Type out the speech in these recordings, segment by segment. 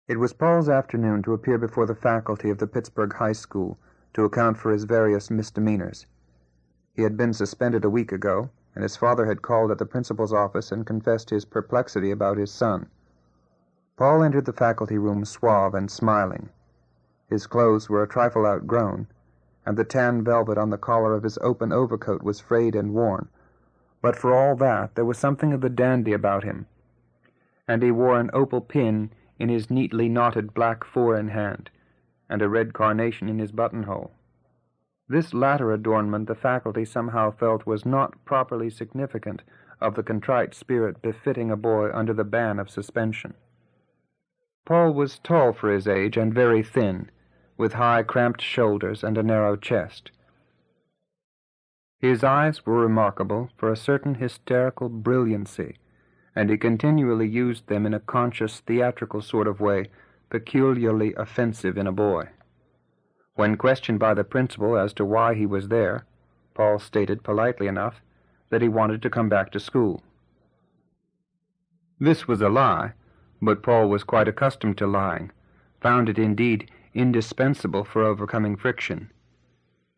It was Paul's afternoon to appear before the faculty of the Pittsburgh High School to account for his various misdemeanors. He had been suspended a week ago, and his father had called at the principal's office and confessed his perplexity about his son. Paul entered the faculty room suave and smiling. His clothes were a trifle outgrown, and the tan velvet on the collar of his open overcoat was frayed and worn, but for all that there was something of the dandy about him, and he wore an opal pin in his neatly knotted black four-in-hand, and a red carnation in his buttonhole. This latter adornment the faculty somehow felt was not properly significant of the contrite spirit befitting a boy under the ban of suspension. Paul was tall for his age and very thin, with high cramped shoulders and a narrow chest. His eyes were remarkable for a certain hysterical brilliancy, and he continually used them in a conscious, theatrical sort of way, peculiarly offensive in a boy. When questioned by the principal as to why he was there, Paul stated politely enough that he wanted to come back to school. This was a lie, but Paul was quite accustomed to lying, found it indeed indispensable for overcoming friction.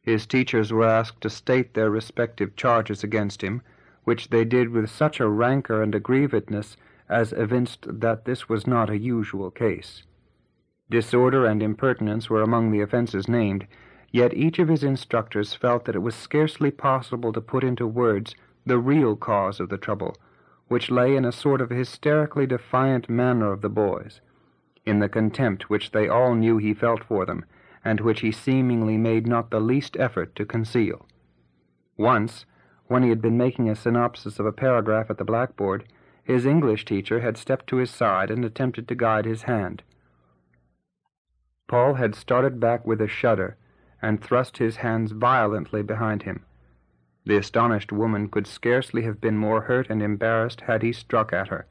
His teachers were asked to state their respective charges against him, which they did with such a rancor and aggrievedness as evinced that this was not a usual case. Disorder and impertinence were among the offenses named, yet each of his instructors felt that it was scarcely possible to put into words the real cause of the trouble, which lay in a sort of hysterically defiant manner of the boys, in the contempt which they all knew he felt for them, and which he seemingly made not the least effort to conceal. Once, when he had been making a synopsis of a paragraph at the blackboard, his English teacher had stepped to his side and attempted to guide his hand. Paul had started back with a shudder, and thrust his hands violently behind him. The astonished woman could scarcely have been more hurt and embarrassed had he struck at her.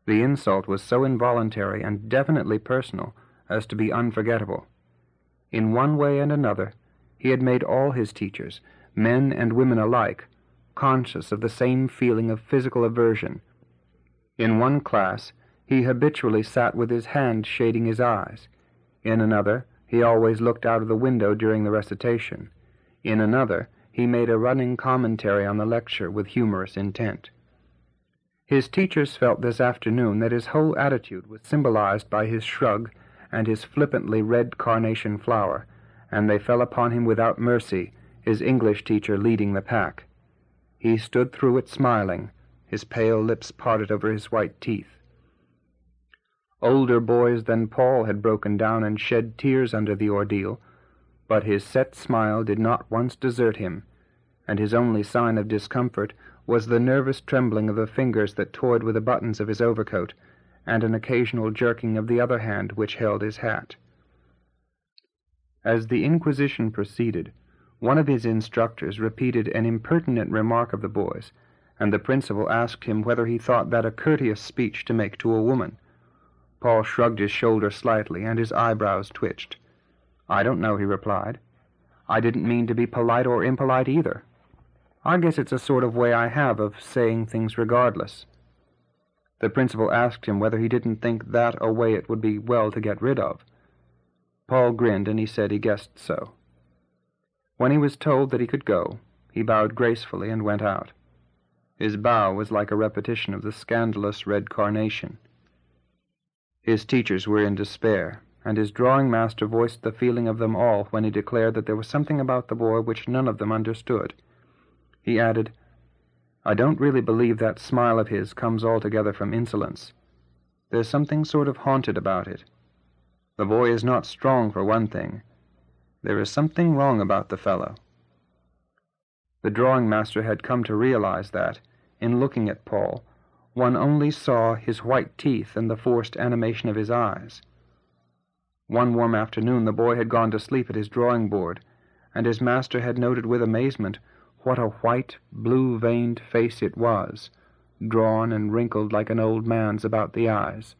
The insult was so involuntary and definitely personal as to be unforgettable. In one way and another, he had made all his teachers, men and women alike, conscious of the same feeling of physical aversion. In one class, he habitually sat with his hand shading his eyes. In another, he always looked out of the window during the recitation. In another, he made a running commentary on the lecture with humorous intent. His teachers felt this afternoon that his whole attitude was symbolized by his shrug and his flippantly red carnation flower, and they fell upon him without mercy, his English teacher leading the pack. He stood through it smiling, his pale lips parted over his white teeth. Older boys than Paul had broken down and shed tears under the ordeal, but his set smile did not once desert him, and his only sign of discomfort was the nervous trembling of the fingers that toyed with the buttons of his overcoat, and an occasional jerking of the other hand which held his hat. As the inquisition proceeded, one of his instructors repeated an impertinent remark of the boy's, and the principal asked him whether he thought that a courteous speech to make to a woman. Paul shrugged his shoulders slightly, and his eyebrows twitched. "I don't know," he replied. "I didn't mean to be polite or impolite either. I guess it's a sort of way I have of saying things regardless." The principal asked him whether he didn't think that a way it would be well to get rid of. Paul grinned, and he said he guessed so. When he was told that he could go, he bowed gracefully and went out. His bow was like a repetition of the scandalous red carnation. His teachers were in despair, and his drawing-master voiced the feeling of them all when he declared that there was something about the boy which none of them understood. He added, "I don't really believe that smile of his comes altogether from insolence. There's something sort of haunted about it. The boy is not strong, for one thing. There is something wrong about the fellow." The drawing-master had come to realize that, in looking at Paul, one only saw his white teeth and the forced animation of his eyes. One warm afternoon the boy had gone to sleep at his drawing-board, and his master had noted with amazement what a white, blue-veined face it was, drawn and wrinkled like an old man's about the eyes,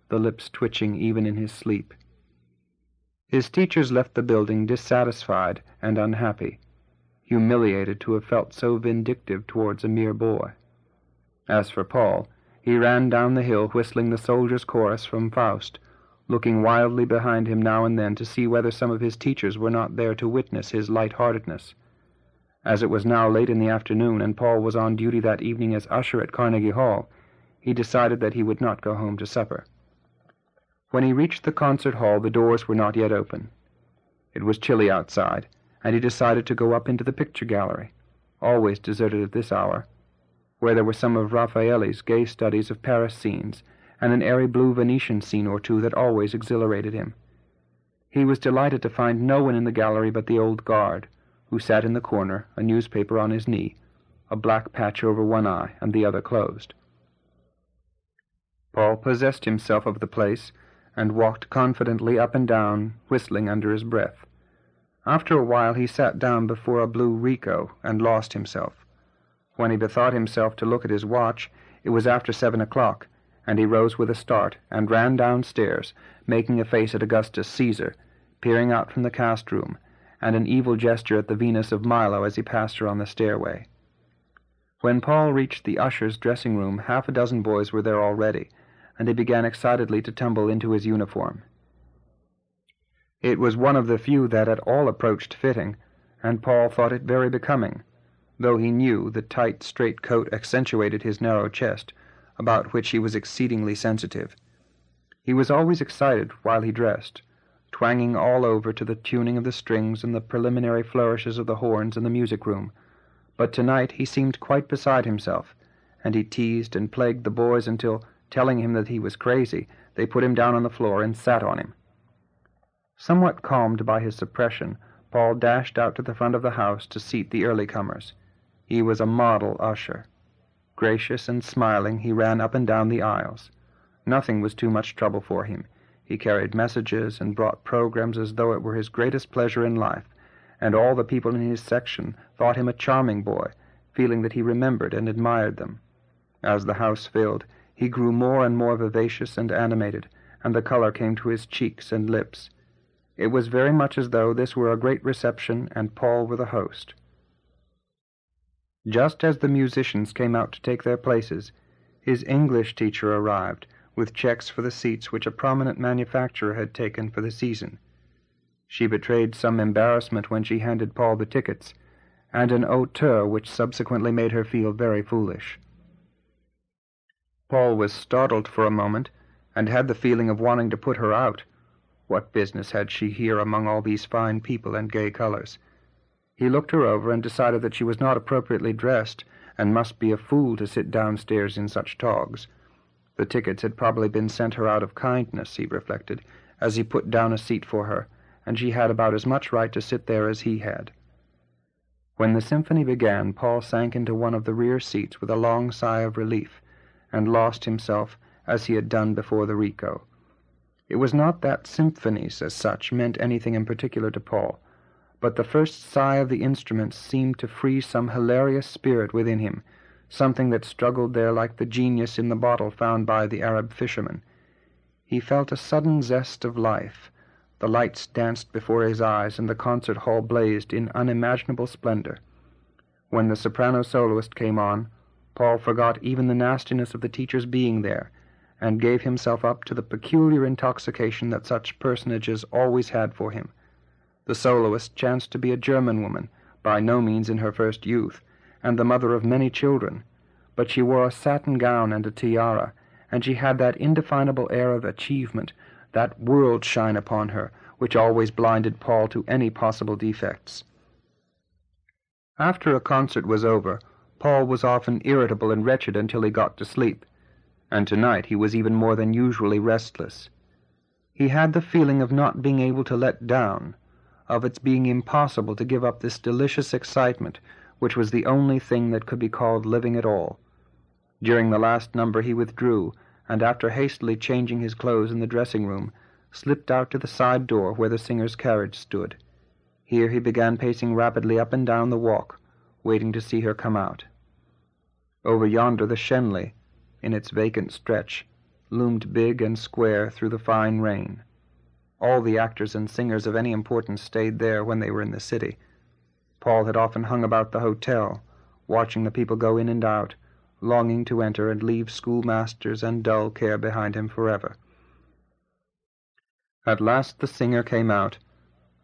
the lips twitching even in his sleep. His teachers left the building dissatisfied and unhappy, humiliated to have felt so vindictive towards a mere boy. As for Paul, he ran down the hill whistling the soldier's chorus from Faust, looking wildly behind him now and then to see whether some of his teachers were not there to witness his light-heartedness. As it was now late in the afternoon, and Paul was on duty that evening as usher at Carnegie Hall, he decided that he would not go home to supper. When he reached the concert hall, the doors were not yet open. It was chilly outside, and he decided to go up into the picture gallery, always deserted at this hour, where there were some of Raffaelli's gay studies of Paris scenes, and an airy blue Venetian scene or two that always exhilarated him. He was delighted to find no one in the gallery but the old guard, who sat in the corner, a newspaper on his knee, a black patch over one eye and the other closed. Paul possessed himself of the place and walked confidently up and down, whistling under his breath. After a while he sat down before a blue Rico and lost himself. When he bethought himself to look at his watch, it was after 7 o'clock, and he rose with a start and ran downstairs, making a face at Augustus Caesar, peering out from the cast-room, and an evil gesture at the Venus of Milo as he passed her on the stairway. When Paul reached the usher's dressing-room, half a dozen boys were there already, and he began excitedly to tumble into his uniform. It was one of the few that at all approached fitting, and Paul thought it very becoming, though he knew the tight, straight coat accentuated his narrow chest, about which he was exceedingly sensitive. He was always excited while he dressed, twanging all over to the tuning of the strings and the preliminary flourishes of the horns in the music-room, but tonight he seemed quite beside himself, and he teased and plagued the boys until, telling him that he was crazy, they put him down on the floor and sat on him. Somewhat calmed by his suppression, Paul dashed out to the front of the house to seat the early-comers. He was a model usher. Gracious and smiling, he ran up and down the aisles. Nothing was too much trouble for him. He carried messages and brought programs as though it were his greatest pleasure in life, and all the people in his section thought him a charming boy, feeling that he remembered and admired them. As the house filled, he grew more and more vivacious and animated, and the color came to his cheeks and lips. It was very much as though this were a great reception and Paul were the host. Just as the musicians came out to take their places, his English teacher arrived, with checks for the seats which a prominent manufacturer had taken for the season. She betrayed some embarrassment when she handed Paul the tickets, and an hauteur which subsequently made her feel very foolish. Paul was startled for a moment, and had the feeling of wanting to put her out. What business had she here among all these fine people and gay colors? He looked her over and decided that she was not appropriately dressed, and must be a fool to sit downstairs in such togs. The tickets had probably been sent her out of kindness, he reflected, as he put down a seat for her, and she had about as much right to sit there as he had. When the symphony began, Paul sank into one of the rear seats with a long sigh of relief, and lost himself as he had done before the Rico. It was not that symphonies as such meant anything in particular to Paul, but the first sigh of the instruments seemed to free some hilarious spirit within him, something that struggled there like the genius in the bottle found by the Arab fisherman. He felt a sudden zest of life. The lights danced before his eyes, and the concert hall blazed in unimaginable splendor. When the soprano soloist came on, Paul forgot even the nastiness of the teacher's being there, and gave himself up to the peculiar intoxication that such personages always had for him. The soloist chanced to be a German woman, by no means in her first youth, and the mother of many children, but she wore a satin gown and a tiara, and she had that indefinable air of achievement, that world shine upon her, which always blinded Paul to any possible defects. After a concert was over, Paul was often irritable and wretched until he got to sleep, and tonight he was even more than usually restless. He had the feeling of not being able to let down, of its being impossible to give up this delicious excitement, which was the only thing that could be called living at all. During the last number he withdrew, and after hastily changing his clothes in the dressing-room, slipped out to the side door where the singer's carriage stood. Here he began pacing rapidly up and down the walk, waiting to see her come out. Over yonder the Schenley, in its vacant stretch, loomed big and square through the fine rain. All the actors and singers of any importance stayed there when they were in the city. Paul had often hung about the hotel, watching the people go in and out, longing to enter and leave schoolmasters and dull care behind him forever. At last the singer came out,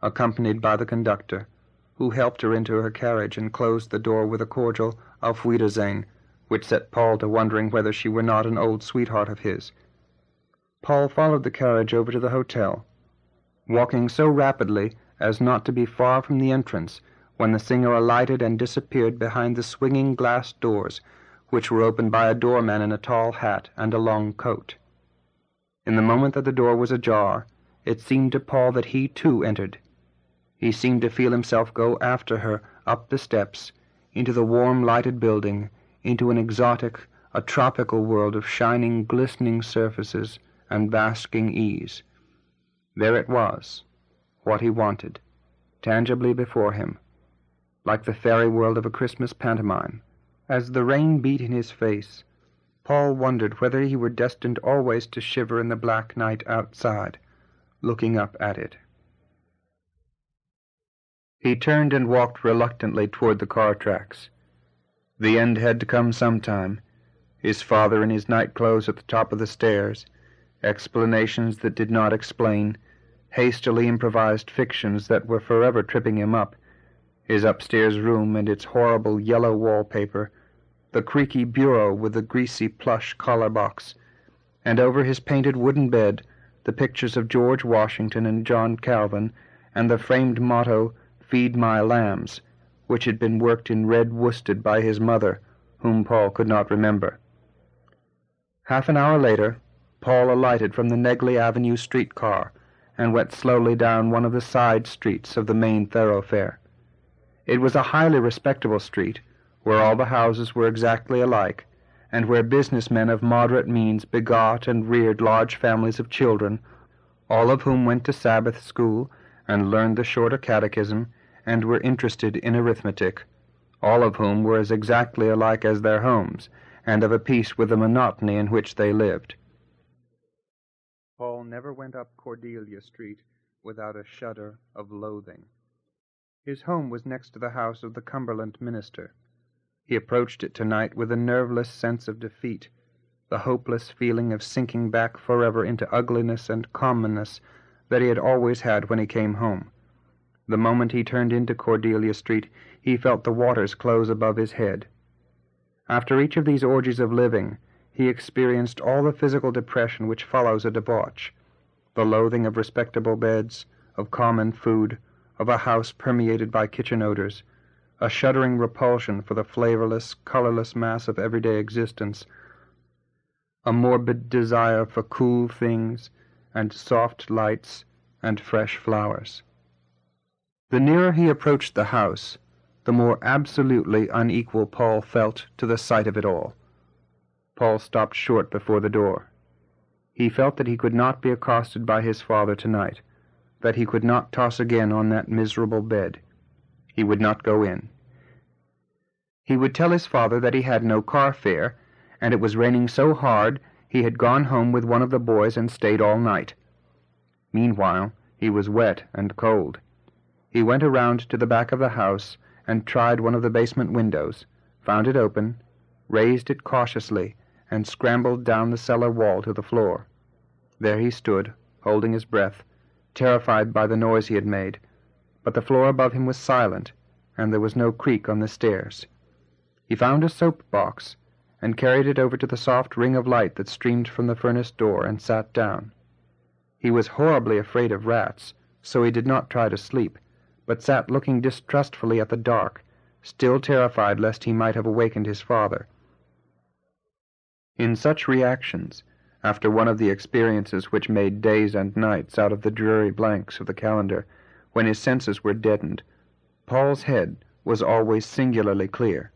accompanied by the conductor, who helped her into her carriage and closed the door with a cordial Auf Wiedersehen, which set Paul to wondering whether she were not an old sweetheart of his. Paul followed the carriage over to the hotel, walking so rapidly as not to be far from the entrance when the singer alighted and disappeared behind the swinging glass doors, which were opened by a doorman in a tall hat and a long coat. In the moment that the door was ajar, it seemed to Paul that he too entered. He seemed to feel himself go after her up the steps, into the warm lighted building, into an exotic, a tropical world of shining, glistening surfaces and basking ease. There it was, what he wanted, tangibly before him, like the fairy world of a Christmas pantomime. As the rain beat in his face, Paul wondered whether he were destined always to shiver in the black night outside, looking up at it. He turned and walked reluctantly toward the car tracks. The end had to come sometime. His father in his night-clothes at the top of the stairs, explanations that did not explain, hastily improvised fictions that were forever tripping him up, his upstairs room and its horrible yellow wallpaper, the creaky bureau with the greasy plush collar box, and over his painted wooden bed the pictures of George Washington and John Calvin, and the framed motto, "Feed my lambs," which had been worked in red worsted by his mother, whom Paul could not remember. Half an hour later, Paul alighted from the Negley Avenue streetcar and went slowly down one of the side streets of the main thoroughfare. It was a highly respectable street, where all the houses were exactly alike, and where businessmen of moderate means begot and reared large families of children, all of whom went to Sabbath school and learned the shorter catechism and were interested in arithmetic, all of whom were as exactly alike as their homes, and of a piece with the monotony in which they lived. Paul never went up Cordelia Street without a shudder of loathing. His home was next to the house of the Cumberland minister. He approached it tonight with a nerveless sense of defeat, the hopeless feeling of sinking back forever into ugliness and commonness that he had always had when he came home. The moment he turned into Cordelia Street, he felt the waters close above his head. After each of these orgies of living, he experienced all the physical depression which follows a debauch, the loathing of respectable beds, of common food, of a house permeated by kitchen odors, a shuddering repulsion for the flavorless, colorless mass of everyday existence, a morbid desire for cool things and soft lights and fresh flowers. The nearer he approached the house, the more absolutely unequal Paul felt to the sight of it all. Paul stopped short before the door. He felt that he could not be accosted by his father tonight, that he could not toss again on that miserable bed. He would not go in. He would tell his father that he had no car fare, and it was raining so hard he had gone home with one of the boys and stayed all night. Meanwhile, he was wet and cold. He went around to the back of the house and tried one of the basement windows, found it open, raised it cautiously, and scrambled down the cellar wall to the floor. There he stood, holding his breath, terrified by the noise he had made, but the floor above him was silent, and there was no creak on the stairs. He found a soap box, and carried it over to the soft ring of light that streamed from the furnace door, and sat down. He was horribly afraid of rats, so he did not try to sleep, but sat looking distrustfully at the dark, still terrified lest he might have awakened his father. In such reactions, after one of the experiences which made days and nights out of the dreary blanks of the calendar, when his senses were deadened, Paul's head was always singularly clear.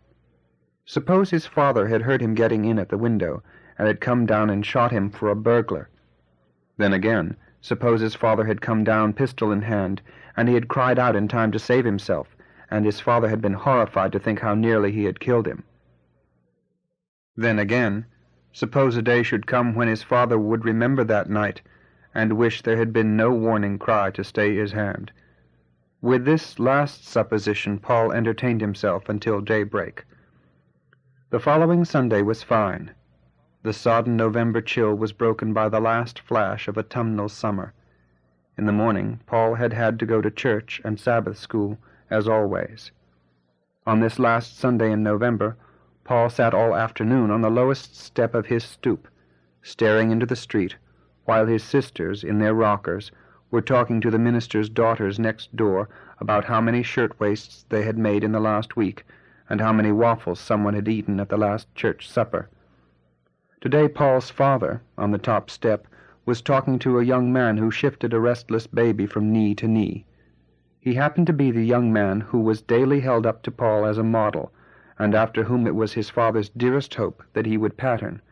Suppose his father had heard him getting in at the window, and had come down and shot him for a burglar. Then again, suppose his father had come down pistol in hand, and he had cried out in time to save himself, and his father had been horrified to think how nearly he had killed him. Then again, suppose a day should come when his father would remember that night, and wish there had been no warning cry to stay his hand. With this last supposition Paul entertained himself until daybreak. The following Sunday was fine. The sodden November chill was broken by the last flash of autumnal summer. In the morning, Paul had had to go to church and Sabbath school, as always. On this last Sunday in November, Paul sat all afternoon on the lowest step of his stoop, staring into the street, while his sisters, in their rockers, were talking to the minister's daughters next door about how many shirtwaists they had made in the last week, and how many waffles someone had eaten at the last church supper. Today Paul's father, on the top step, was talking to a young man who shifted a restless baby from knee to knee. He happened to be the young man who was daily held up to Paul as a model, and after whom it was his father's dearest hope that he would pattern.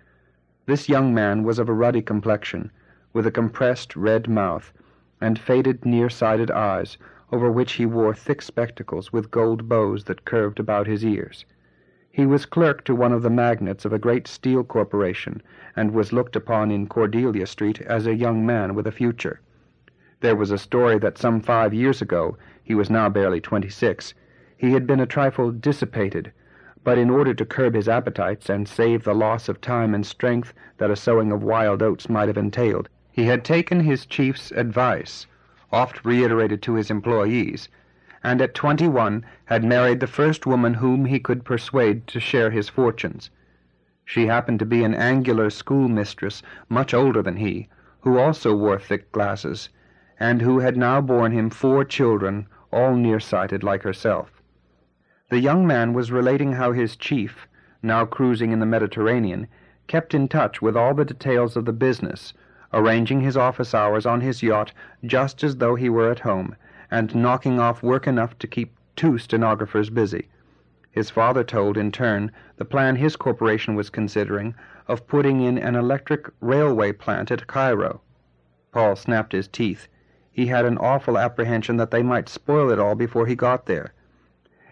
This young man was of a ruddy complexion, with a compressed red mouth, and faded near-sighted eyes, over which he wore thick spectacles with gold bows that curved about his ears. He was clerk to one of the magnates of a great steel corporation, and was looked upon in Cordelia Street as a young man with a future. There was a story that some 5 years ago, he was now barely 26, he had been a trifle dissipated, but in order to curb his appetites and save the loss of time and strength that a sowing of wild oats might have entailed, he had taken his chief's advice, oft reiterated to his employees, and at 21 had married the first woman whom he could persuade to share his fortunes. She happened to be an angular schoolmistress, much older than he, who also wore thick glasses, and who had now borne him 4 children, all nearsighted like herself. The young man was relating how his chief, now cruising in the Mediterranean, kept in touch with all the details of the business, arranging his office hours on his yacht just as though he were at home, and knocking off work enough to keep 2 stenographers busy. His father told, in turn, the plan his corporation was considering of putting in an electric railway plant at Cairo. Paul snapped his teeth. He had an awful apprehension that they might spoil it all before he got there.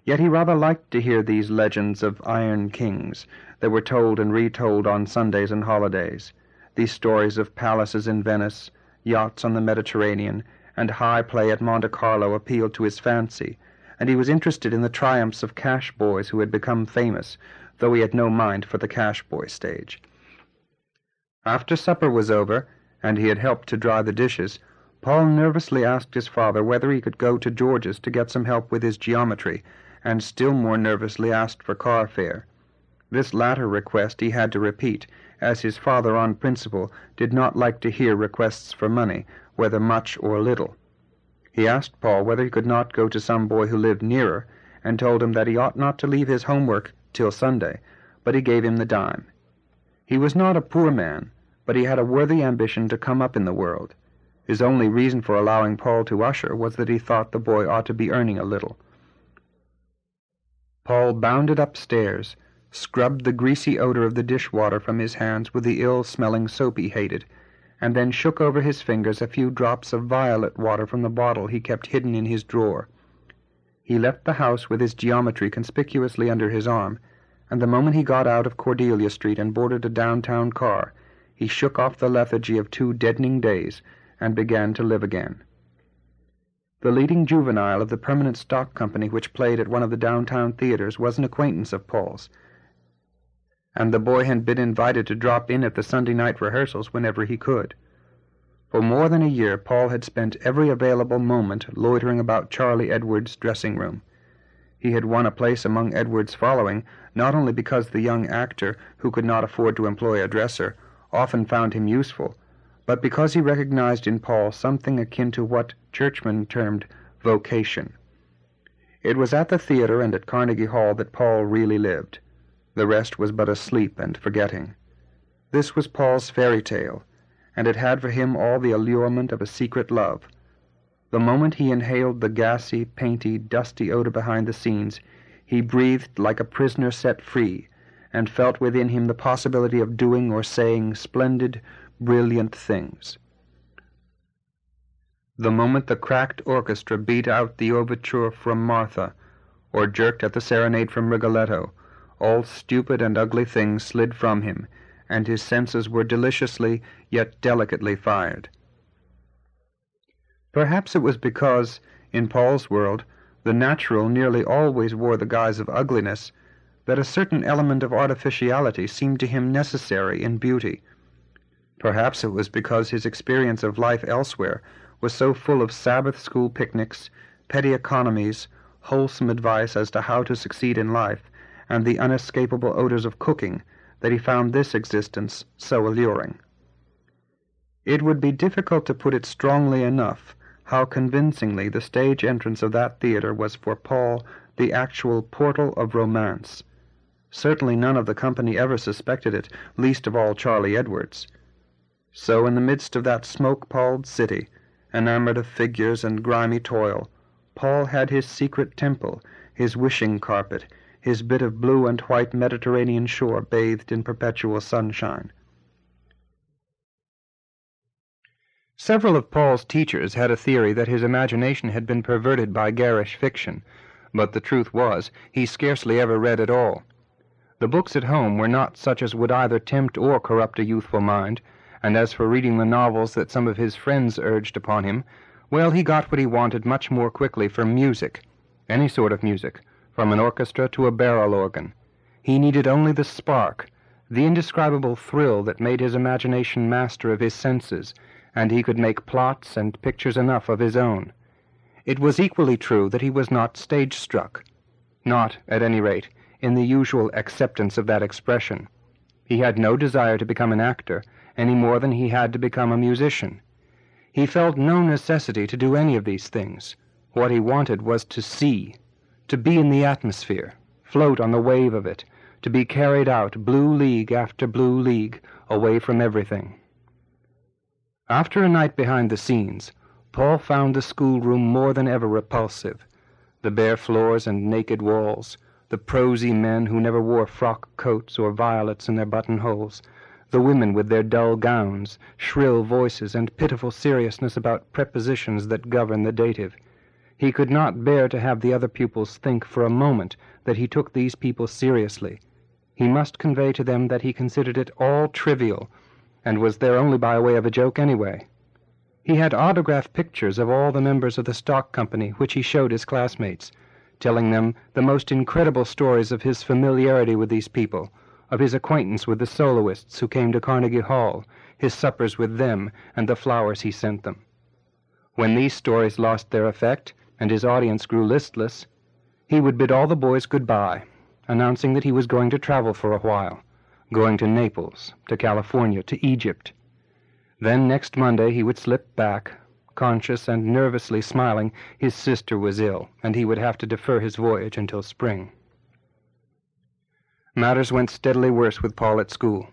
Yet he rather liked to hear these legends of iron kings that were told and retold on Sundays and holidays, these stories of palaces in Venice, yachts on the Mediterranean, and high play at Monte Carlo appealed to his fancy, and he was interested in the triumphs of cash boys who had become famous, though he had no mind for the cash boy stage. After supper was over, and he had helped to dry the dishes, Paul nervously asked his father whether he could go to George's to get some help with his geometry, and still more nervously asked for car fare. This latter request he had to repeat, as his father on principle did not like to hear requests for money, whether much or little. He asked Paul whether he could not go to some boy who lived nearer, and told him that he ought not to leave his homework till Sunday, but he gave him the dime. He was not a poor man, but he had a worthy ambition to come up in the world. His only reason for allowing Paul to usher was that he thought the boy ought to be earning a little. Paul bounded upstairs, scrubbed the greasy odor of the dishwater from his hands with the ill-smelling soap he hated, and then shook over his fingers a few drops of violet water from the bottle he kept hidden in his drawer. He left the house with his geometry conspicuously under his arm, and the moment he got out of Cordelia Street and boarded a downtown car, he shook off the lethargy of 2 deadening days and began to live again. The leading juvenile of the permanent stock company which played at one of the downtown theaters was an acquaintance of Paul's, and the boy had been invited to drop in at the Sunday night rehearsals whenever he could. For more than a year Paul had spent every available moment loitering about Charlie Edwards' dressing room. He had won a place among Edwards' following, not only because the young actor, who could not afford to employ a dresser, often found him useful, but because he recognized in Paul something akin to what Churchman termed vocation. It was at the theater and at Carnegie Hall that Paul really lived. The rest was but a sleep and forgetting. This was Paul's fairy tale, and it had for him all the allurement of a secret love. The moment he inhaled the gassy, painty, dusty odor behind the scenes, he breathed like a prisoner set free, and felt within him the possibility of doing or saying splendid, brilliant things. The moment the cracked orchestra beat out the overture from Martha, or jerked at the serenade from Rigoletto, all stupid and ugly things slid from him, and his senses were deliciously yet delicately fired. Perhaps it was because, in Paul's world, the natural nearly always wore the guise of ugliness, that a certain element of artificiality seemed to him necessary in beauty. Perhaps it was because his experience of life elsewhere was so full of Sabbath school picnics, petty economies, wholesome advice as to how to succeed in life, and the unescapable odors of cooking, that he found this existence so alluring. It would be difficult to put it strongly enough how convincingly the stage entrance of that theater was for Paul the actual portal of romance. Certainly none of the company ever suspected it, least of all Charlie Edwards. So in the midst of that smoke-palled city, enamored of figures and grimy toil, Paul had his secret temple, his wishing carpet, his bit of blue and white Mediterranean shore bathed in perpetual sunshine. Several of Paul's teachers had a theory that his imagination had been perverted by garish fiction, but the truth was, he scarcely ever read at all. The books at home were not such as would either tempt or corrupt a youthful mind, and as for reading the novels that some of his friends urged upon him, well, he got what he wanted much more quickly from music, any sort of music, from an orchestra to a barrel organ. He needed only the spark, the indescribable thrill that made his imagination master of his senses, and he could make plots and pictures enough of his own. It was equally true that he was not stage-struck, not, at any rate, in the usual acceptance of that expression. He had no desire to become an actor, any more than he had to become a musician. He felt no necessity to do any of these things. What he wanted was to see, to be in the atmosphere, float on the wave of it, to be carried out blue league after blue league, away from everything. After a night behind the scenes, Paul found the schoolroom more than ever repulsive. The bare floors and naked walls, the prosy men who never wore frock coats or violets in their buttonholes, the women with their dull gowns, shrill voices, and pitiful seriousness about prepositions that govern the dative. He could not bear to have the other pupils think for a moment that he took these people seriously. He must convey to them that he considered it all trivial, and was there only by way of a joke anyway. He had autographed pictures of all the members of the stock company, which he showed his classmates, telling them the most incredible stories of his familiarity with these people, of his acquaintance with the soloists who came to Carnegie Hall, his suppers with them, and the flowers he sent them. When these stories lost their effect, and his audience grew listless, he would bid all the boys goodbye, announcing that he was going to travel for a while, going to Naples, to California, to Egypt. Then next Monday he would slip back, conscious and nervously smiling. His sister was ill, and he would have to defer his voyage until spring. Matters went steadily worse with Paul at school.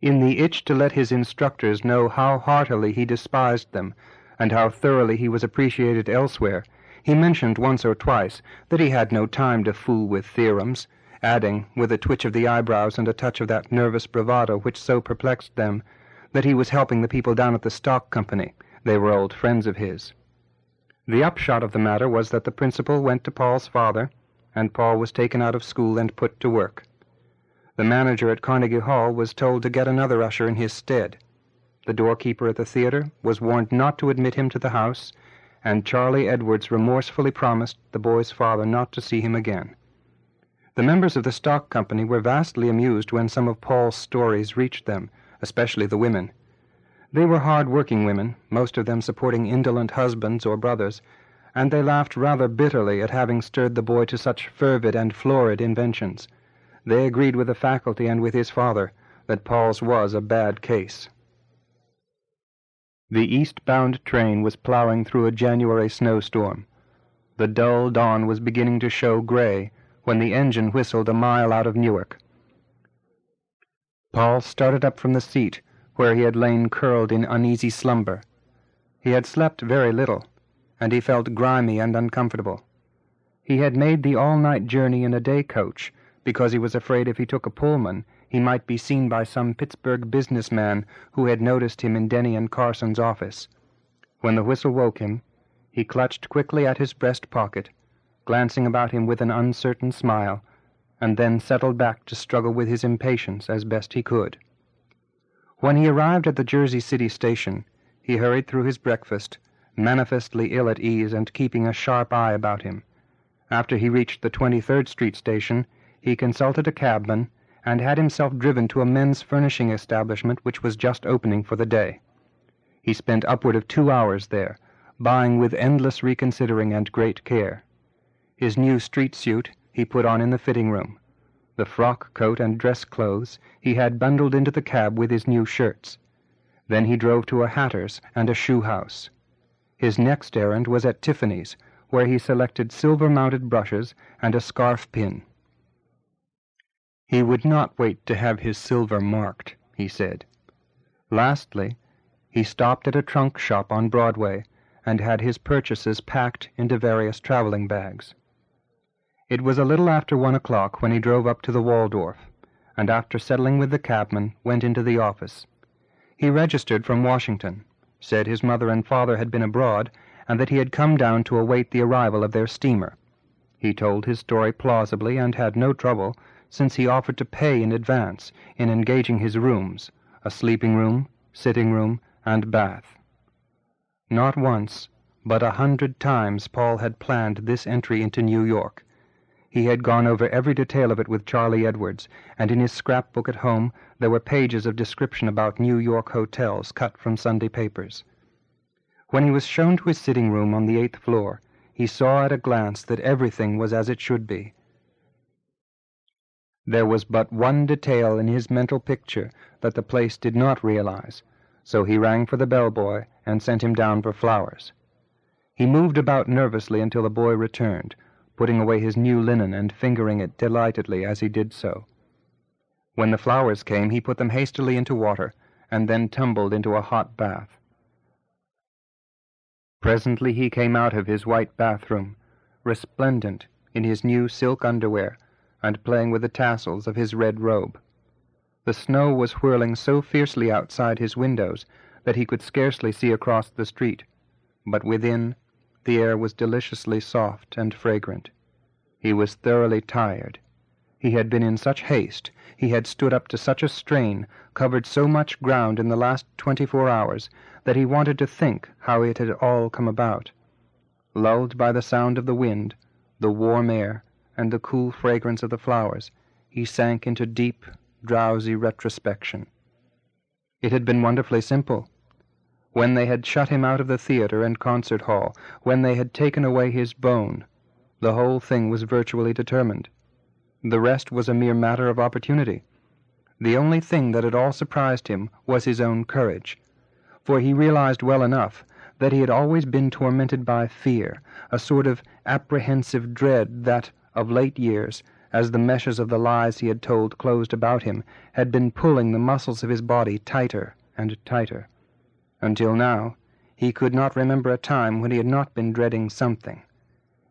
In the itch to let his instructors know how heartily he despised them, and how thoroughly he was appreciated elsewhere, he mentioned once or twice that he had no time to fool with theorems, adding, with a twitch of the eyebrows and a touch of that nervous bravado which so perplexed them, that he was helping the people down at the stock company. They were old friends of his. The upshot of the matter was that the principal went to Paul's father, and Paul was taken out of school and put to work. The manager at Carnegie Hall was told to get another usher in his stead. The doorkeeper at the theater was warned not to admit him to the house, and Charlie Edwards remorsefully promised the boy's father not to see him again. The members of the stock company were vastly amused when some of Paul's stories reached them, especially the women. They were hard-working women, most of them supporting indolent husbands or brothers, and they laughed rather bitterly at having stirred the boy to such fervid and florid inventions. They agreed with the faculty and with his father that Paul's was a bad case. The eastbound train was plowing through a January snowstorm. The dull dawn was beginning to show gray when the engine whistled a mile out of Newark. Paul started up from the seat where he had lain curled in uneasy slumber. He had slept very little, and he felt grimy and uncomfortable. He had made the all-night journey in a day coach because he was afraid if he took a Pullman he might be seen by some Pittsburgh businessman who had noticed him in Denny and Carson's office. When the whistle woke him, he clutched quickly at his breast pocket, glancing about him with an uncertain smile, and then settled back to struggle with his impatience as best he could. When he arrived at the Jersey City station, he hurried through his breakfast, manifestly ill at ease and keeping a sharp eye about him. After he reached the 23rd Street station, he consulted a cabman and had himself driven to a men's furnishing establishment which was just opening for the day. He spent upward of 2 hours there, buying with endless reconsidering and great care. His new street suit he put on in the fitting room. The frock coat and dress clothes he had bundled into the cab with his new shirts. Then he drove to a hatter's and a shoe house. His next errand was at Tiffany's, where he selected silver-mounted brushes and a scarf pin. He would not wait to have his silver marked, he said. Lastly, he stopped at a trunk shop on Broadway and had his purchases packed into various traveling bags. It was a little after 1 o'clock when he drove up to the Waldorf, and after settling with the cabman, went into the office. He registered from Washington, said his mother and father had been abroad, and that he had come down to await the arrival of their steamer. He told his story plausibly and had no trouble, since he offered to pay in advance in engaging his rooms, a sleeping room, sitting room, and bath. Not once, but 100 times Paul had planned this entry into New York. He had gone over every detail of it with Charlie Edwards, and in his scrapbook at home there were pages of description about New York hotels cut from Sunday papers. When he was shown to his sitting room on the 8th floor, he saw at a glance that everything was as it should be. There was but one detail in his mental picture that the place did not realize, so he rang for the bellboy and sent him down for flowers. He moved about nervously until the boy returned, putting away his new linen and fingering it delightedly as he did so. When the flowers came, he put them hastily into water, and then tumbled into a hot bath. Presently he came out of his white bathroom, resplendent in his new silk underwear, and playing with the tassels of his red robe. The snow was whirling so fiercely outside his windows that he could scarcely see across the street, but within, the air was deliciously soft and fragrant. He was thoroughly tired. He had been in such haste, he had stood up to such a strain, covered so much ground in the last 24 hours, that he wanted to think how it had all come about. Lulled by the sound of the wind, the warm air, and the cool fragrance of the flowers, he sank into deep, drowsy retrospection. It had been wonderfully simple. When they had shut him out of the theater and concert hall, when they had taken away his bone, the whole thing was virtually determined. The rest was a mere matter of opportunity. The only thing that at all surprised him was his own courage, for he realized well enough that he had always been tormented by fear, a sort of apprehensive dread that, of late years, as the meshes of the lies he had told closed about him, had been pulling the muscles of his body tighter and tighter. Until now, he could not remember a time when he had not been dreading something.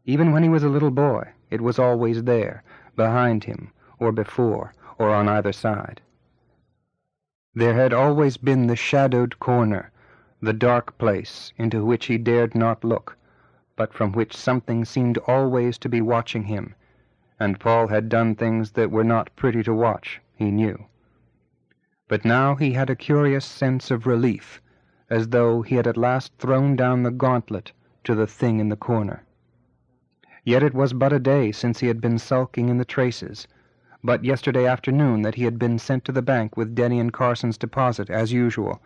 Even when he was a little boy, it was always there, behind him, or before, or on either side. There had always been the shadowed corner, the dark place into which he dared not look, but from which something seemed always to be watching him, and Paul had done things that were not pretty to watch, he knew. But now he had a curious sense of relief, as though he had at last thrown down the gauntlet to the thing in the corner. Yet it was but a day since he had been sulking in the traces, but yesterday afternoon that he had been sent to the bank with Denny and Carson's deposit, as usual,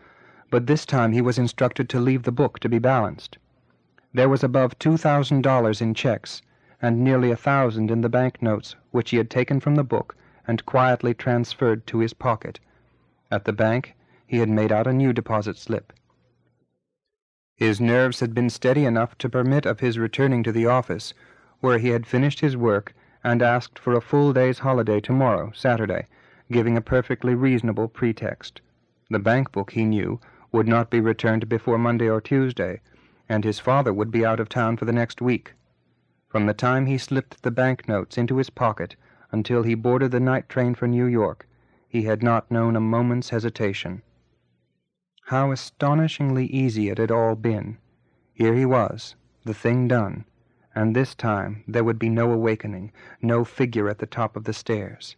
but this time he was instructed to leave the book to be balanced. There was above $2,000 in checks, and nearly 1,000 in the bank notes, which he had taken from the book and quietly transferred to his pocket. At the bank he had made out a new deposit slip. His nerves had been steady enough to permit of his returning to the office, where he had finished his work and asked for a full day's holiday tomorrow, Saturday, giving a perfectly reasonable pretext. The bank book, he knew, would not be returned before Monday or Tuesday, and his father would be out of town for the next week. From the time he slipped the bank notes into his pocket until he boarded the night train for New York, he had not known a moment's hesitation. How astonishingly easy it had all been. Here he was, the thing done, and this time there would be no awakening, no figure at the top of the stairs.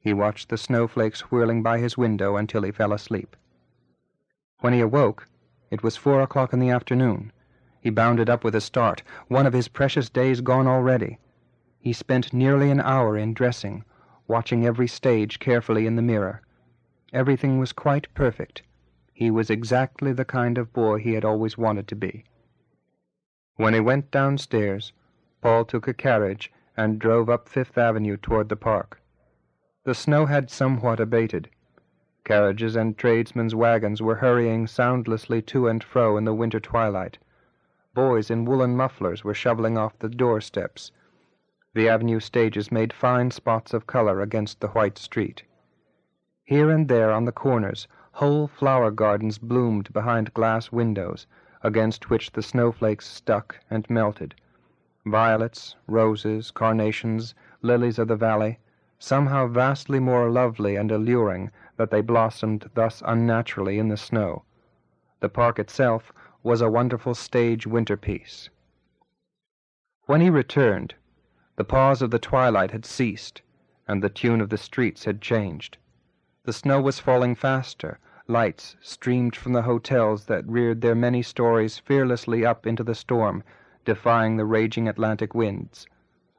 He watched the snowflakes whirling by his window until he fell asleep. When he awoke, it was 4 o'clock in the afternoon. He bounded up with a start, one of his precious days gone already. He spent nearly an hour in dressing, watching every stage carefully in the mirror. Everything was quite perfect. He was exactly the kind of boy he had always wanted to be. When he went downstairs, Paul took a carriage and drove up Fifth Avenue toward the park. The snow had somewhat abated. Carriages and tradesmen's wagons were hurrying soundlessly to and fro in the winter twilight. Boys in woolen mufflers were shoveling off the doorsteps. The avenue stages made fine spots of color against the white street. Here and there on the corners, whole flower gardens bloomed behind glass windows, against which the snowflakes stuck and melted. Violets, roses, carnations, lilies of the valley, somehow vastly more lovely and alluring that they blossomed thus unnaturally in the snow. The park itself was a wonderful stage winter-piece. When he returned, the pause of the twilight had ceased, and the tune of the streets had changed. The snow was falling faster. Lights streamed from the hotels that reared their many stories fearlessly up into the storm, defying the raging Atlantic winds.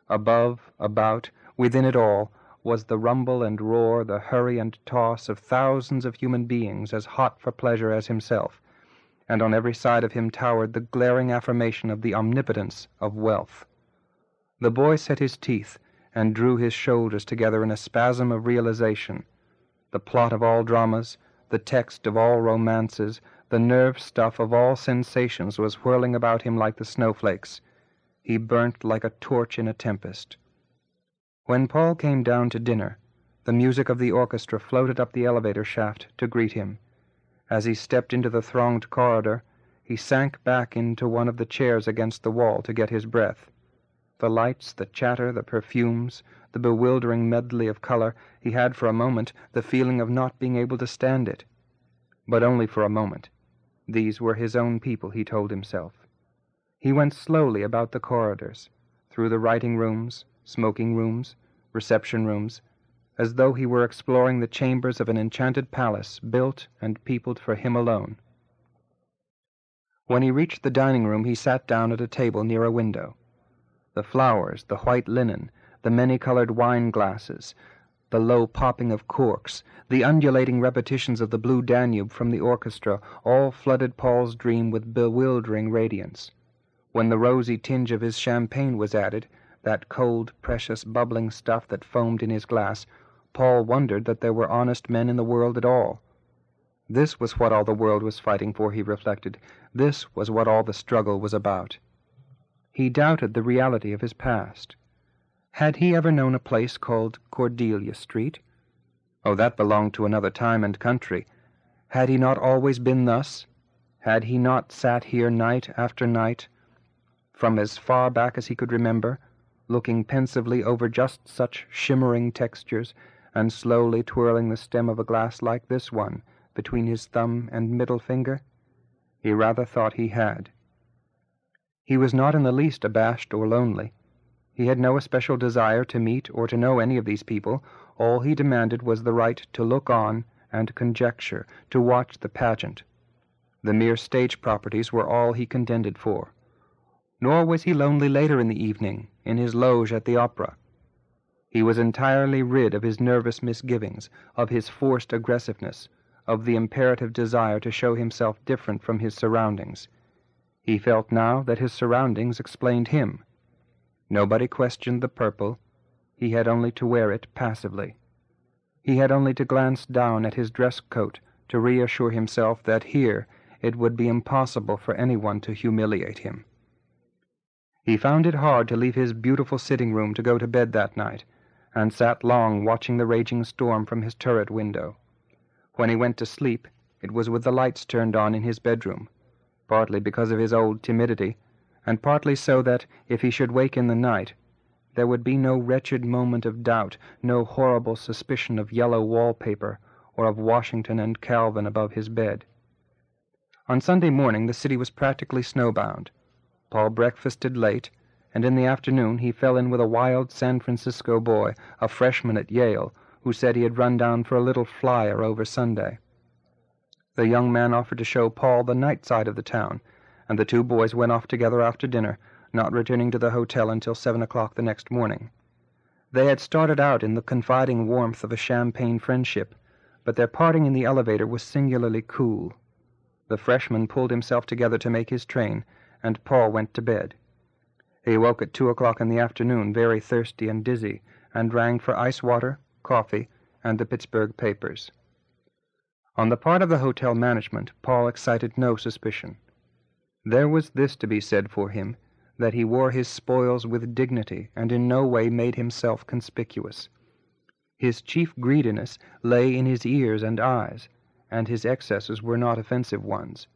Above, about, within it all, was the rumble and roar, the hurry and toss of thousands of human beings as hot for pleasure as himself, and on every side of him towered the glaring affirmation of the omnipotence of wealth. The boy set his teeth and drew his shoulders together in a spasm of realization. The plot of all dramas, the text of all romances, the nerve stuff of all sensations was whirling about him like the snowflakes. He burnt like a torch in a tempest. When Paul came down to dinner, the music of the orchestra floated up the elevator shaft to greet him. As he stepped into the thronged corridor, he sank back into one of the chairs against the wall to get his breath. The lights, the chatter, the perfumes, the bewildering medley of color, he had for a moment the feeling of not being able to stand it. But only for a moment. These were his own people, he told himself. He went slowly about the corridors, through the writing rooms, smoking rooms, reception rooms, as though he were exploring the chambers of an enchanted palace built and peopled for him alone. When he reached the dining room, he sat down at a table near a window. The flowers, the white linen, the many-colored wine glasses, the low popping of corks, the undulating repetitions of the Blue Danube from the orchestra, all flooded Paul's dream with bewildering radiance. When the rosy tinge of his champagne was added, that cold, precious, bubbling stuff that foamed in his glass, Paul wondered that there were honest men in the world at all. This was what all the world was fighting for, he reflected. This was what all the struggle was about. He doubted the reality of his past. Had he ever known a place called Cordelia Street? Oh, that belonged to another time and country. Had he not always been thus? Had he not sat here night after night, from as far back as he could remember, looking pensively over just such shimmering textures, and slowly twirling the stem of a glass like this one between his thumb and middle finger? He rather thought he had. He was not in the least abashed or lonely. He had no especial desire to meet or to know any of these people. All he demanded was the right to look on and conjecture, to watch the pageant. The mere stage properties were all he contended for. Nor was he lonely later in the evening, in his loge at the opera. He was entirely rid of his nervous misgivings, of his forced aggressiveness, of the imperative desire to show himself different from his surroundings. He felt now that his surroundings explained him. Nobody questioned the purple. He had only to wear it passively. He had only to glance down at his dress coat to reassure himself that here it would be impossible for anyone to humiliate him. He found it hard to leave his beautiful sitting room to go to bed that night, and sat long watching the raging storm from his turret window. When he went to sleep, it was with the lights turned on in his bedroom, partly because of his old timidity, and partly so that, if he should wake in the night, there would be no wretched moment of doubt, no horrible suspicion of yellow wallpaper or of Washington and Calvin above his bed. On Sunday morning the city was practically snowbound. Paul breakfasted late, and in the afternoon he fell in with a wild San Francisco boy, a freshman at Yale, who said he had run down for a little flyer over Sunday. The young man offered to show Paul the night side of the town, and the two boys went off together after dinner, not returning to the hotel until 7 o'clock the next morning. They had started out in the confiding warmth of a champagne friendship, but their parting in the elevator was singularly cool, The freshman pulled himself together to make his train, and Paul went to bed. He woke at 2 o'clock in the afternoon, very thirsty and dizzy, and rang for ice water, coffee, and the Pittsburgh papers. On the part of the hotel management, Paul excited no suspicion. There was this to be said for him, that he wore his spoils with dignity and in no way made himself conspicuous. His chief greediness lay in his ears and eyes, and his excesses were not offensive ones.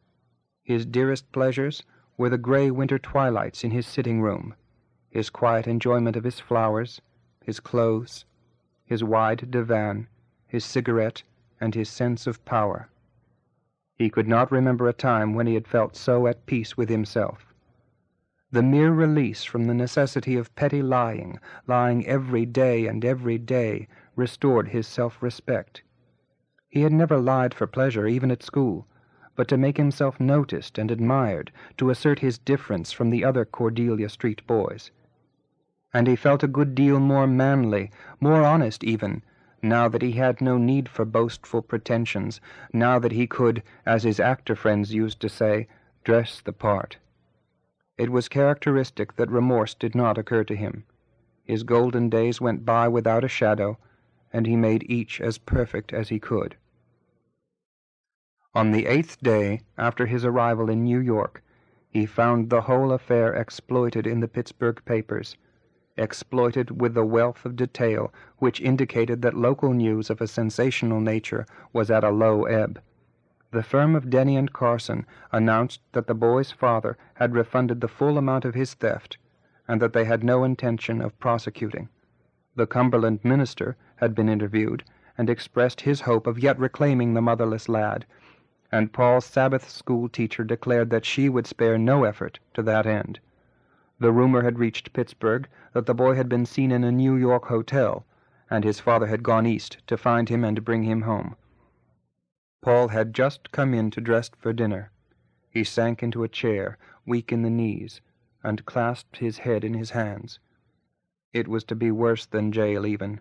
His dearest pleasures were the gray winter twilights in his sitting room, his quiet enjoyment of his flowers, his clothes, his wide divan, his cigarette, and his sense of power. He could not remember a time when he had felt so at peace with himself. The mere release from the necessity of petty lying every day and every day, restored his self-respect. He had never lied for pleasure, even at school, but to make himself noticed and admired, to assert his difference from the other Cordelia Street boys. And he felt a good deal more manly, more honest even, now that he had no need for boastful pretensions, now that he could, as his actor friends used to say, dress the part. It was characteristic that remorse did not occur to him. His golden days went by without a shadow, and he made each as perfect as he could. On the 8th day after his arrival in New York, he found the whole affair exploited in the Pittsburgh papers, exploited with the wealth of detail which indicated that local news of a sensational nature was at a low ebb. The firm of Denny and Carson announced that the boy's father had refunded the full amount of his theft, and that they had no intention of prosecuting. The Cumberland minister had been interviewed, and expressed his hope of yet reclaiming the motherless lad, and Paul's Sabbath school teacher declared that she would spare no effort to that end. The rumor had reached Pittsburgh that the boy had been seen in a New York hotel, and his father had gone east to find him and bring him home. Paul had just come in to dress for dinner. He sank into a chair, weak in the knees, and clasped his head in his hands. It was to be worse than jail even.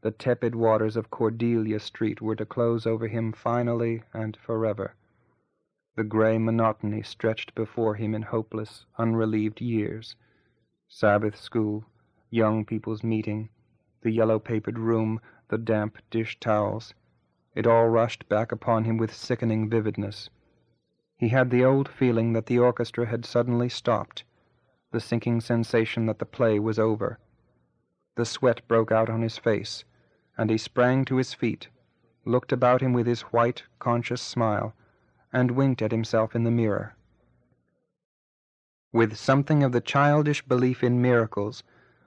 The tepid waters of Cordelia Street were to close over him finally and forever. The gray monotony stretched before him in hopeless, unrelieved years. Sabbath school, young people's meeting, the yellow-papered room, the damp dish towels. It all rushed back upon him with sickening vividness. He had the old feeling that the orchestra had suddenly stopped, the sinking sensation that the play was over. The sweat broke out on his face, and he sprang to his feet, looked about him with his white, conscious smile, and winked at himself in the mirror. With something of the childish belief in miracles,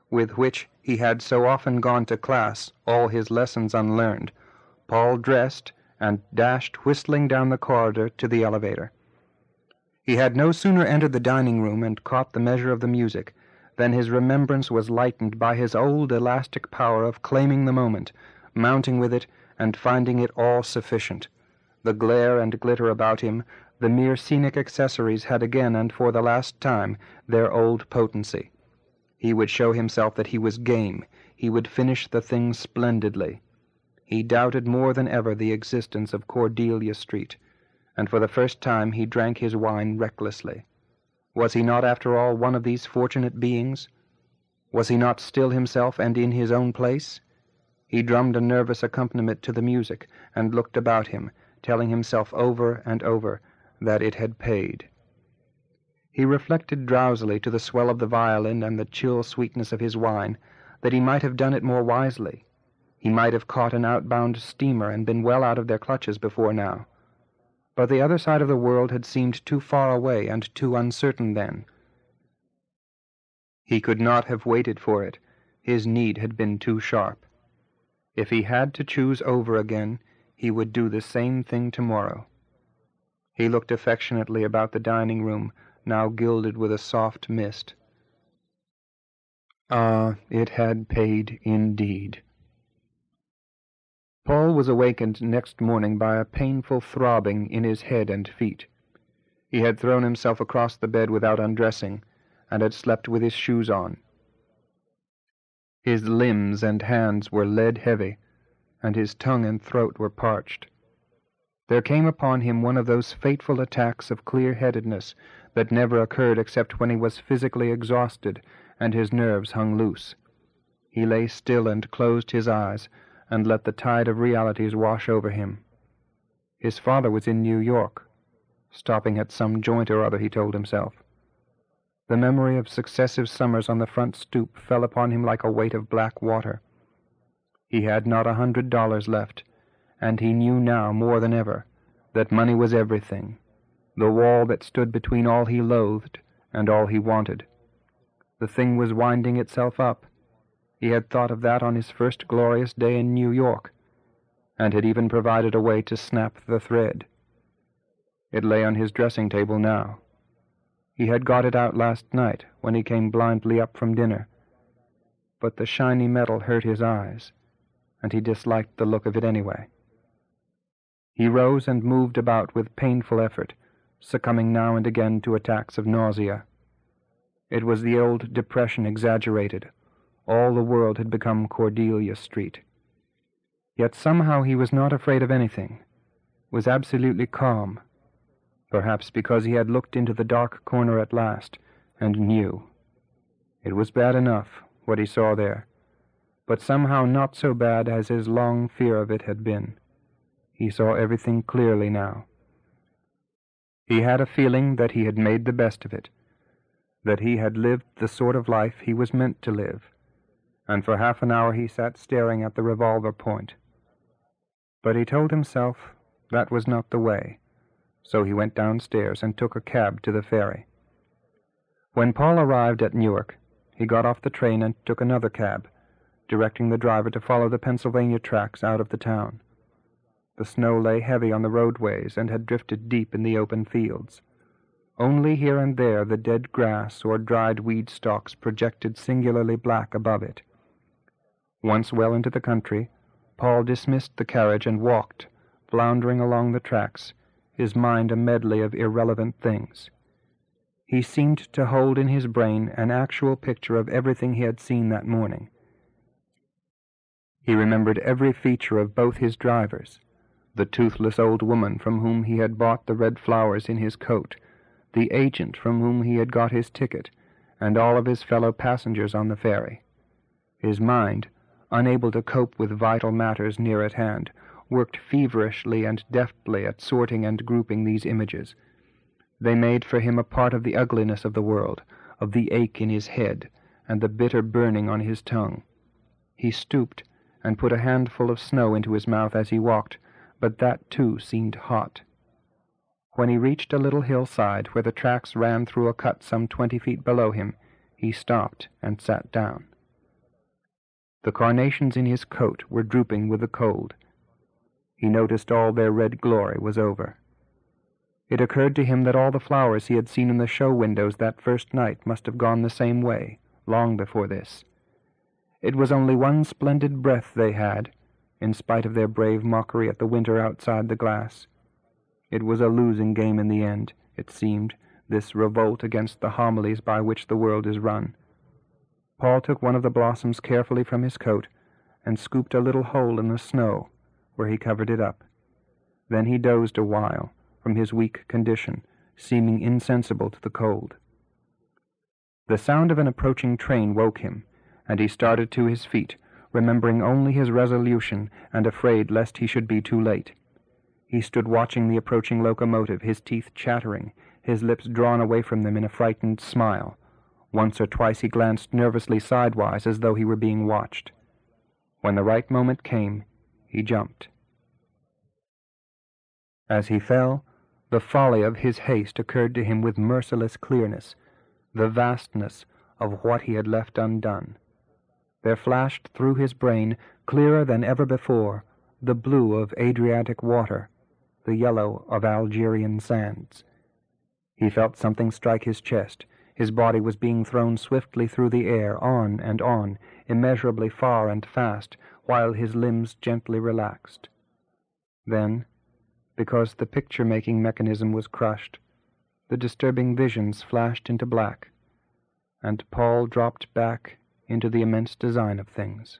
with which he had so often gone to class, all his lessons unlearned, Paul dressed and dashed whistling down the corridor to the elevator. He had no sooner entered the dining room and caught the measure of the music than his remembrance was lightened by his old elastic power of claiming the moment, mounting with it, and finding it all sufficient. The glare and glitter about him, the mere scenic accessories had again and for the last time their old potency. He would show himself that he was game. He would finish the thing splendidly. He doubted more than ever the existence of Cordelia Street, and for the first time he drank his wine recklessly. Was he not, after all, one of these fortunate beings? Was he not still himself and in his own place? He drummed a nervous accompaniment to the music and looked about him, telling himself over and over that it had paid. He reflected drowsily to the swell of the violin and the chill sweetness of his wine that he might have done it more wisely. He might have caught an outbound steamer and been well out of their clutches before now. But the other side of the world had seemed too far away and too uncertain then. He could not have waited for it. His need had been too sharp. If he had to choose over again, he would do the same thing tomorrow. He looked affectionately about the dining room, now gilded with a soft mist. Ah, it had paid indeed. Paul was awakened next morning by a painful throbbing in his head and feet. He had thrown himself across the bed without undressing, and had slept with his shoes on. His limbs and hands were lead-heavy, and his tongue and throat were parched. There came upon him one of those fateful attacks of clear-headedness that never occurred except when he was physically exhausted and his nerves hung loose. He lay still and closed his eyes and let the tide of realities wash over him. His father was in New York, stopping at some joint or other, he told himself. The memory of successive summers on the front stoop fell upon him like a weight of black water. He had not $100 left, and he knew now more than ever that money was everything, the wall that stood between all he loathed and all he wanted. The thing was winding itself up. He had thought of that on his first glorious day in New York, and had even provided a way to snap the thread. It lay on his dressing table now. He had got it out last night when he came blindly up from dinner, but the shiny metal hurt his eyes, and he disliked the look of it anyway. He rose and moved about with painful effort, succumbing now and again to attacks of nausea. It was the old depression exaggerated. All the world had become Cordelia Street. Yet somehow he was not afraid of anything, was absolutely calm, perhaps because he had looked into the dark corner at last, and knew. It was bad enough, what he saw there, but somehow not so bad as his long fear of it had been. He saw everything clearly now. He had a feeling that he had made the best of it, that he had lived the sort of life he was meant to live, and for half an hour he sat staring at the revolver point. But he told himself that was not the way, so he went downstairs and took a cab to the ferry. When Paul arrived at Newark, he got off the train and took another cab, directing the driver to follow the Pennsylvania tracks out of the town. The snow lay heavy on the roadways and had drifted deep in the open fields. Only here and there the dead grass or dried weed stalks projected singularly black above it. Once well into the country, Paul dismissed the carriage and walked, floundering along the tracks, his mind a medley of irrelevant things. He seemed to hold in his brain an actual picture of everything he had seen that morning. He remembered every feature of both his drivers, the toothless old woman from whom he had bought the red flowers in his coat, the agent from whom he had got his ticket, and all of his fellow passengers on the ferry. His mind, unable to cope with vital matters near at hand, worked feverishly and deftly at sorting and grouping these images. They made for him a part of the ugliness of the world, of the ache in his head, and the bitter burning on his tongue. He stooped and put a handful of snow into his mouth as he walked, but that too seemed hot. When he reached a little hillside where the tracks ran through a cut some 20 feet below him, he stopped and sat down. The carnations in his coat were drooping with the cold. He noticed all their red glory was over. It occurred to him that all the flowers he had seen in the show windows that first night must have gone the same way, long before this. It was only one splendid breath they had, in spite of their brave mockery at the winter outside the glass. It was a losing game in the end, it seemed, this revolt against the homilies by which the world is run. Paul took one of the blossoms carefully from his coat and scooped a little hole in the snow, where he covered it up. Then he dozed a while, from his weak condition, seeming insensible to the cold. The sound of an approaching train woke him, and he started to his feet, remembering only his resolution and afraid lest he should be too late. He stood watching the approaching locomotive, his teeth chattering, his lips drawn away from them in a frightened smile. Once or twice he glanced nervously sidewise as though he were being watched. When the right moment came, he jumped. As he fell, the folly of his haste occurred to him with merciless clearness, the vastness of what he had left undone. There flashed through his brain, clearer than ever before, the blue of Adriatic water, the yellow of Algerian sands. He felt something strike his chest. His body was being thrown swiftly through the air, on, immeasurably far and fast, while his limbs gently relaxed. Then, because the picture-making mechanism was crushed, the disturbing visions flashed into black, and Paul dropped back into the immense design of things.